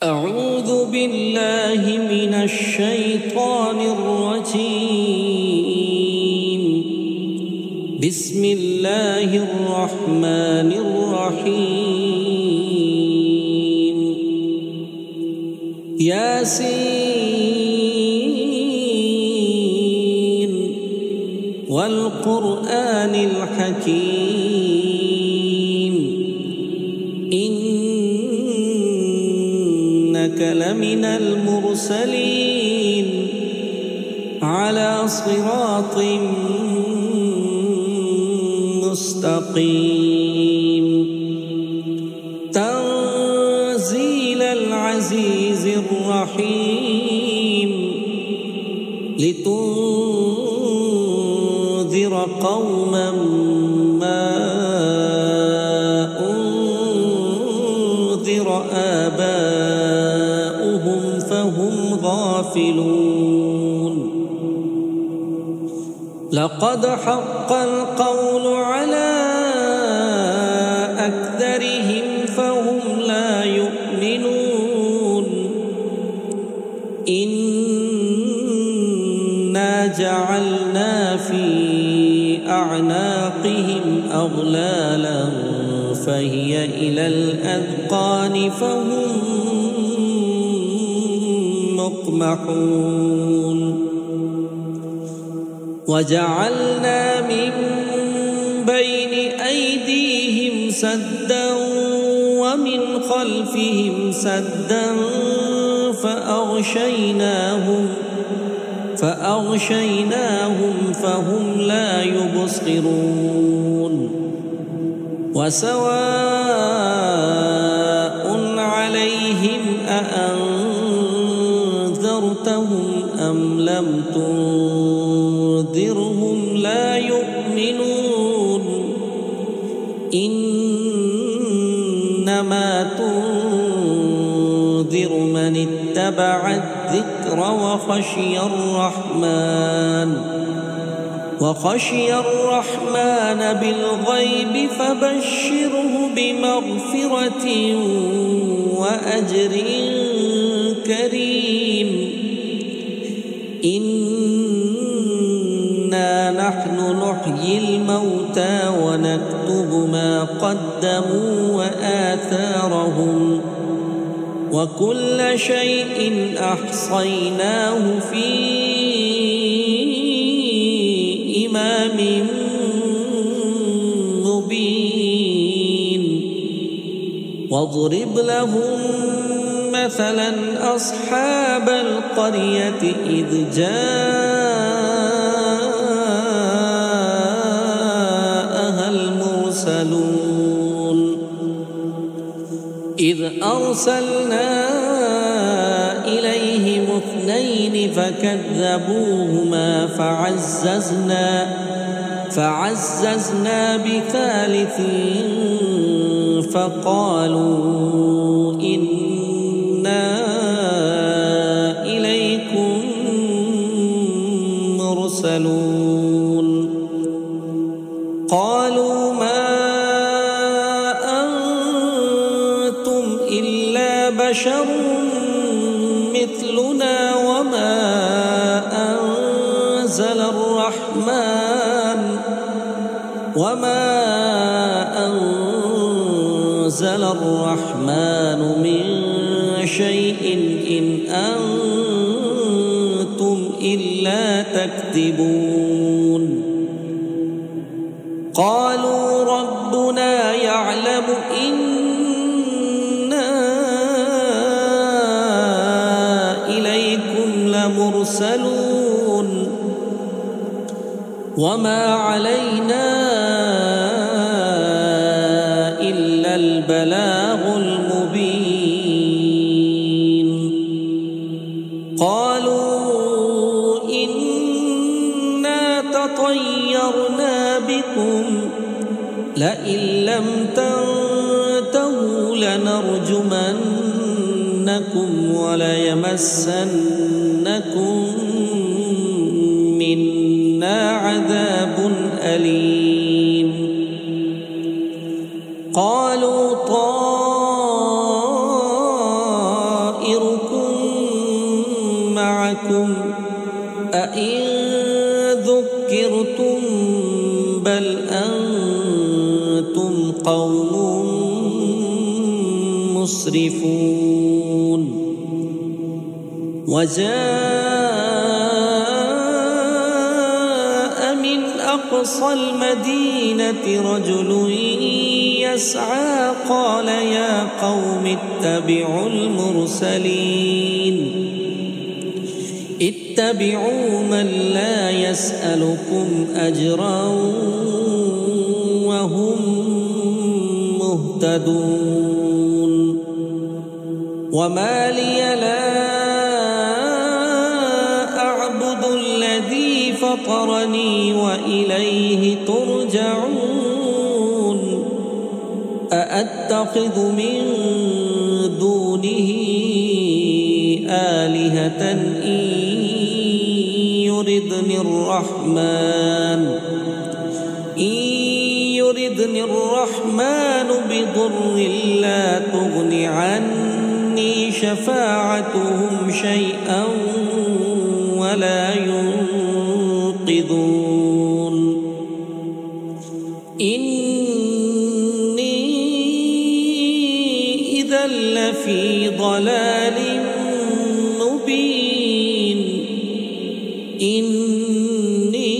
أعوذ بالله من الشيطان الرجيم. بسم الله الرحمن الرحيم. ياسين والقرآن الحكيم إنك لمن المرسلين على صراط مستقيم تنزيل العزيز الرحيم لتنذر قوما ما أنذر آباؤهم فهم غافلون. لقد حق القول على أكثرهم فهم لا يؤمنون. إنا جعلنا في أعناقهم أغلالا فهي إلى الأذقان فهم مقمحون. وجعلنا من بين أيديهم سدا ومن خلفهم سدا فأغشيناهم فهم لا يبصرون. وسواء عليهم أأنذرتهم أم لم تنذرهم لا يؤمنون. إنما تنذر من اتبع الذكر وخشي الرحمن بالغيب فبشره بمغفرة وأجر كريم. إنا نحن نحيي الموتى ونكتب ما قدموا وآثارهم وكل شيء أحصيناه في إمام مبين. واضرب لهم مثلا أصحاب القرية إذ جاءها المرسلون إذ أرسلنا إليهم 2 فكذبوهما فعززنا ب3 فقالوا إنا إليكم مرسلون. قالوا ما أنتم إلا بشر مثلنا وما أنزل الرحمن من شيء إن أنتم إلا تكذبون. قالوا ربنا يعلم إنا إليكم لمرسلون وما علينا إلا البلاغ المبين. قالوا إنا تطيرنا بكم لئن لم تنتهوا لنرجمنكم وليمسنكم منا عذاب أليم. قالوا معكم أئن ذكرتم بل أنتم قوم مسرفون وجاء من أقصى المدينة رجل يسعى قال يا قوم اتبعوا المرسلين اتبعوا من لا يسألكم أجرا وهم مهتدون وما لي لا أعبد الذي فطرني وإليه ترجعون أأتخذ من دونه آلهة إن يردني الرحمن بضر لا تغن عني شفاعتهم شيئا ولا ينقذون إني إذا لفي ضلال مبين إني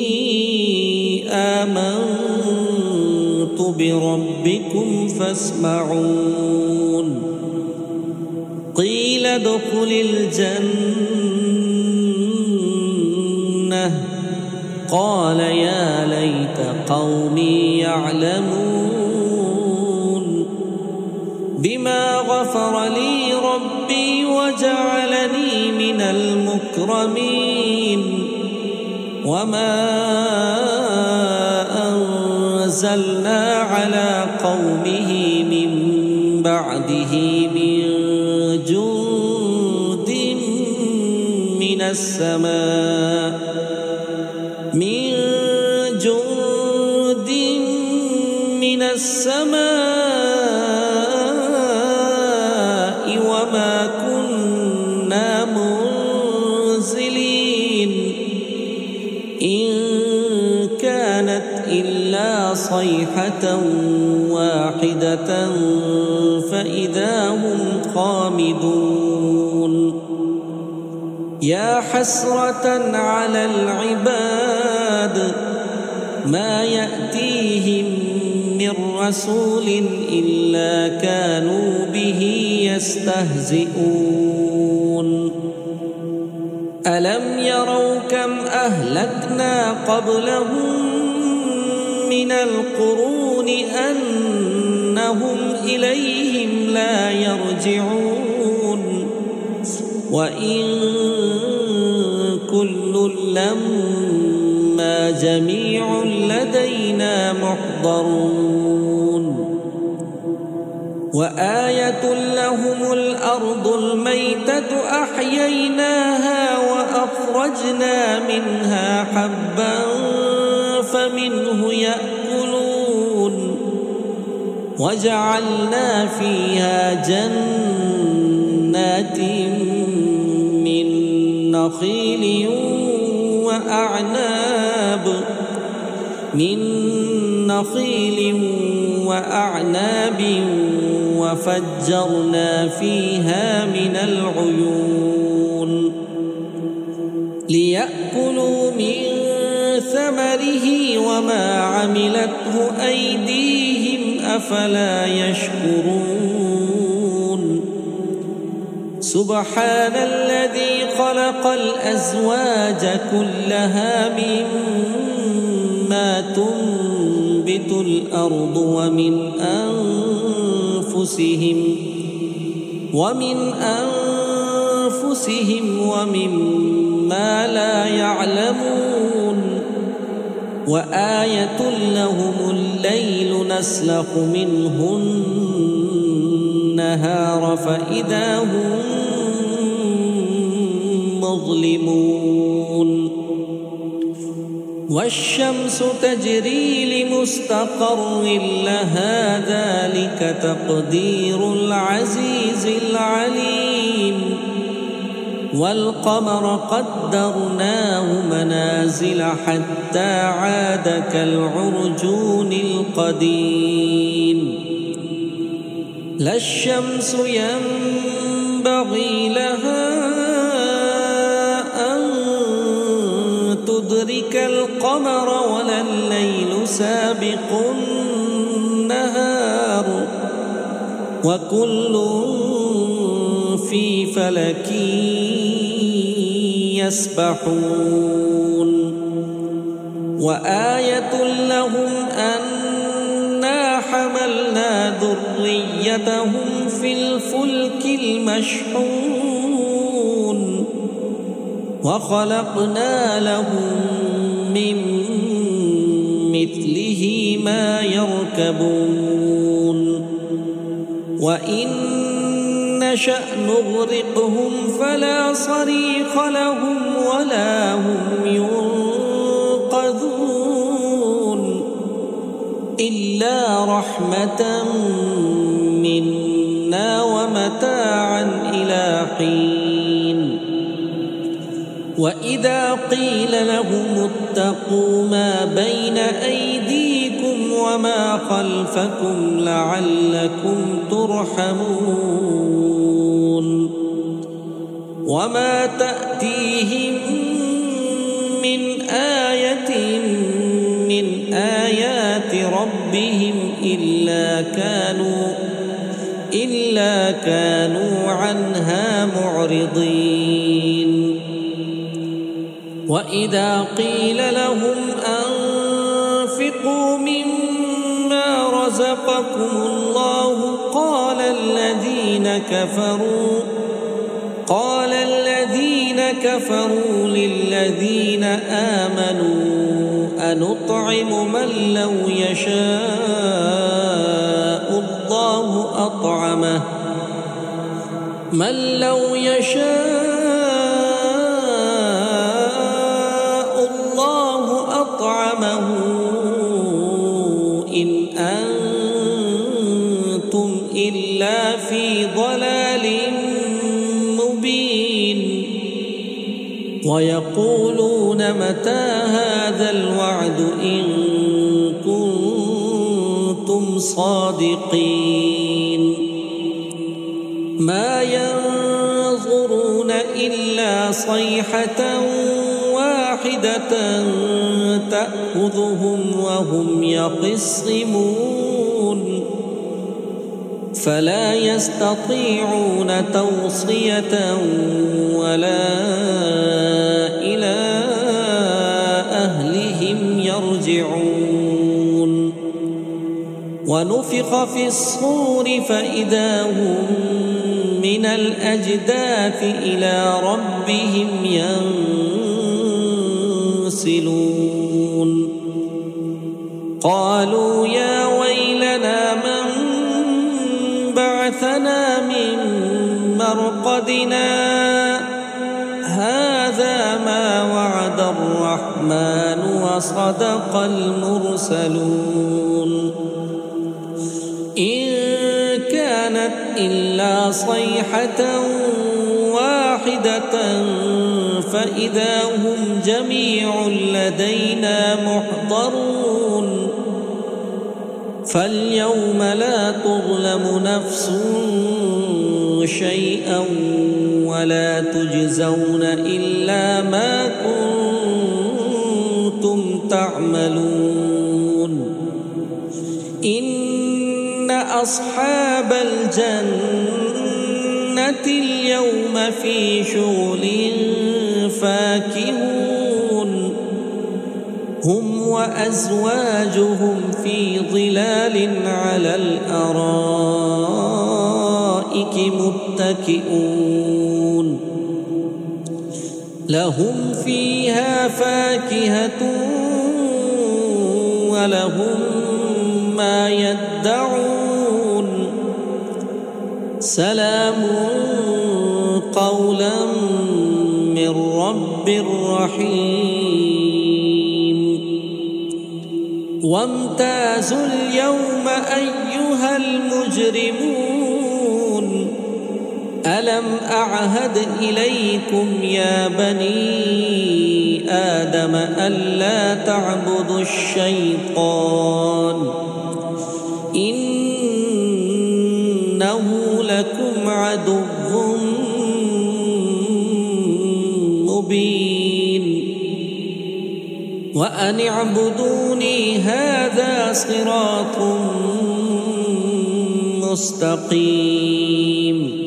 آمنت بربكم فاسمعون قيل ادخل الجنة قال يا ليت قومي يعلمون بما غفر لي ربي وجعلني من المكرمين وما أنزلنا على قومه من بعده من جند من السماء وما كنا منزلين إن كانت إلا صيحة واحدة فإذا هم خامدون يا حسرة على العباد ما يأتيهم من رسول إلا كانوا به يستهزئون ألم يروا كم أهلكنا قبلهم من القرون أنهم إليهم لا يرجعون وإن كل لما جميع لدينا محضرون وآية لهم الأرض الميتة أحييناها وأخرجنا منها حبا فمنه يأكلون وجعلنا فيها جنات من نخيل وأعناب وفجرنا فيها من العيون ليأكلوا من ثمره وما عملته أيديهم أفلا يشكرون سبحان الذي خلق الأزواج كلها مما تنبت الأرض ومن أنفسهم ومما لا يعلمون وآية لهم الليل نسلخ منه النهار فإذا هم مظلمون والشمس تجري لمستقر لها ذلك تقدير العزيز العليم والقمر قدرناه منازل حتى عاد كالعرجون القديم لا الشمس ينبغي لها أن تدرك القمر ولا الليل سابق النهار وكل في فلك يسبحون وآية لهم أنا حملنا ذريتهم في الفلك المشحون وخلقنا لهم من مثله ما يركبون وإن نشأ نغرقهم فلا صريخ لهم ولا هم ينقذون إلا رحمة منا ومتاعا إلى حين وإذا قيل لهم اتقوا ما بين أيديكم وما خلفكم لعلكم ترحمون وما تأتيهم من آية من آيات ربهم إلا كانوا عنها معرضين وإذا قيل لهم أنفقوا مما رزقكم الله قال الذين كفروا للذين آمنوا أنطعم من لو يشاء الله أطعمه إن أنتم إلا في ضلال مبين ويقولون متى هذا الوعد إن كنتم صادقين ما ينظرون إلا صيحة واحدة تأخذهم وهم يخصمون فلا يستطيعون توصية ولا إلى أهلهم يرجعون ونفخ في الصور فإذا هم من الأجداث إلى ربهم ينسلون قالوا يا ويلنا من بعثنا من مرقدنا هذا ما وعد الرحمن وصدق المرسلون إن كانت إلا صيحة واحدة فإذا هم جميع لدينا محضرون فاليوم لا تظلم نفس شيئا ولا تجزون إلا ما كنتم تعملون إن أصحاب الجنة اليوم في شغل فاكهون هم وأزواجهم في ظلال على الأرائك متكئون لهم فيها فاكهة ولهم ما يدعون سلام قولا من رب رحيم وامتازوا اليوم أيها المجرمون ألم أعهد إليكم يا بني آدم ألا تعبدوا الشيطان إنه لكم عدو مبين وأن اعبدوني هذا صراط مستقيم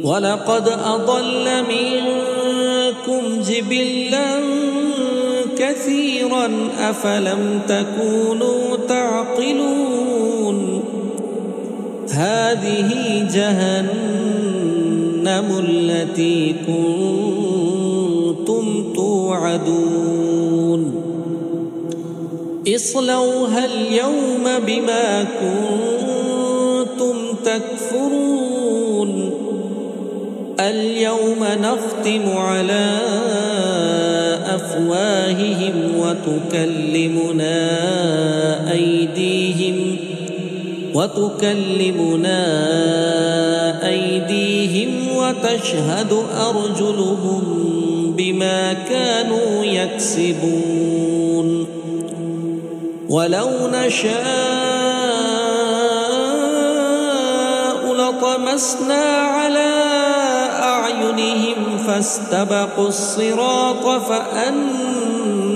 ولقد أضل منكم جبلا كثيرا أفلم تكونوا تعقلون هذه جهنم التي كنتم توعدون اصلوها اليوم بما كنتم تكفرون اليوم نختم على أفواههم وتكلمنا أيديهم وتشهد أرجلهم بما كانوا يكسبون ولو نشاء لطمسنا على أعينهم فاستبقوا الصراط فأنى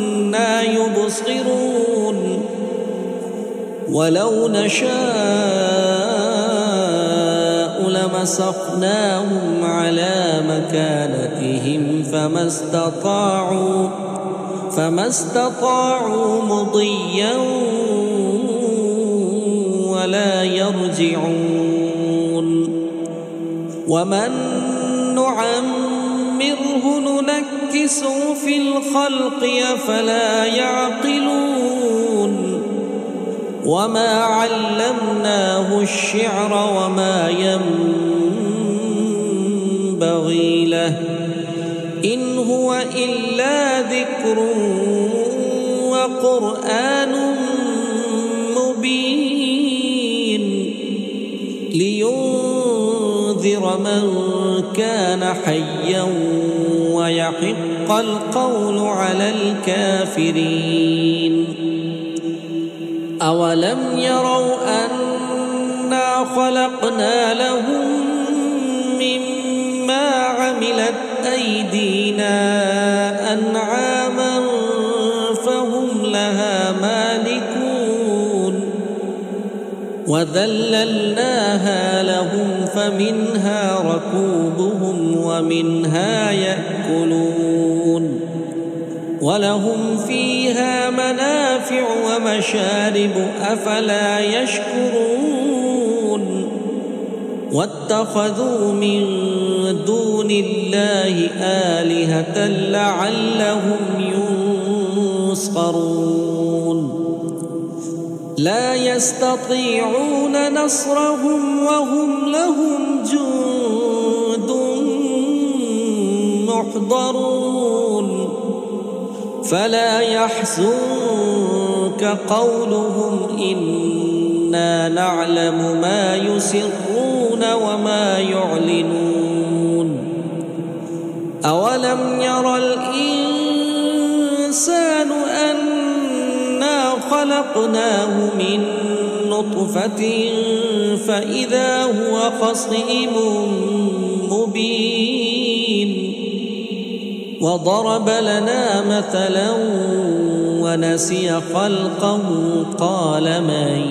يبصرون ولو نشاء لمسخناهم على مكانتهم فما استطاعوا مضيا ولا يرجعون ومن نعمره ننكسه في الخلق أفلا يعقلون وما علمناه الشعر وما ينبغي له إن هو إلا ذكر وقرآن مبين لينذر من كان حيا ويحق القول على الكافرين أولم يروا أنا خلقنا لهم مما عملت أيدينا أنعاما فهم لها مالكون وذللناها لهم فمنها ركوبهم ومنها يأكلون ولهم فيها منافع ومشارب أفلا يشكرون واتخذوا من دون الله آلهة لعلهم ينصرون لا يستطيعون نصرهم وهم لهم جند محضرون فلا يحزنك قولهم إنا نعلم ما يسرون وما يعلنون أولم ير الإنسان أنا خلقناه من نطفة فإذا هو خصيم مبين وضرب لنا مثلا ونسي خلقه قال من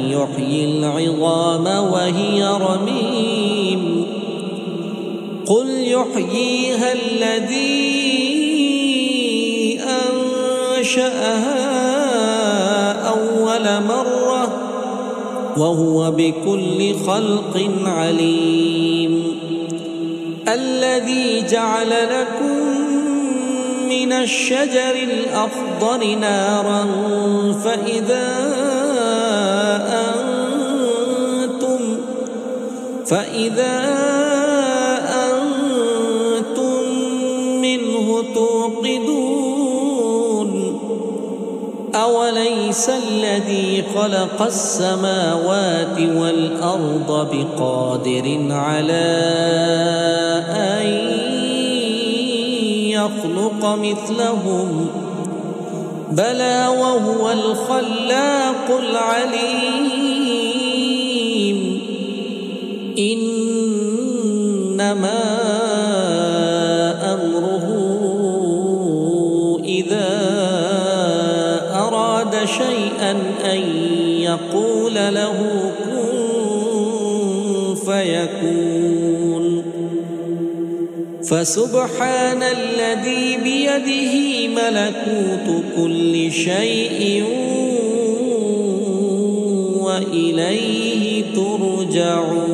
يحيي العظام وهي رميم قل يحييها الذي أنشأها أول مرة وهو بكل خلق عليم الذي جعل لكم من الشجر الأخضر نارا فإذا أنتم منه توقدون أوليس الذي خلق السماوات والأرض بقادر على أن يخلق مثلهم بلى وهو الخلاق العليم إنما أمره إذا أراد شيئا أن يقول له كن فيكون فسبحان الذي بيده ملكوت كل شيء وإليه ترجعون.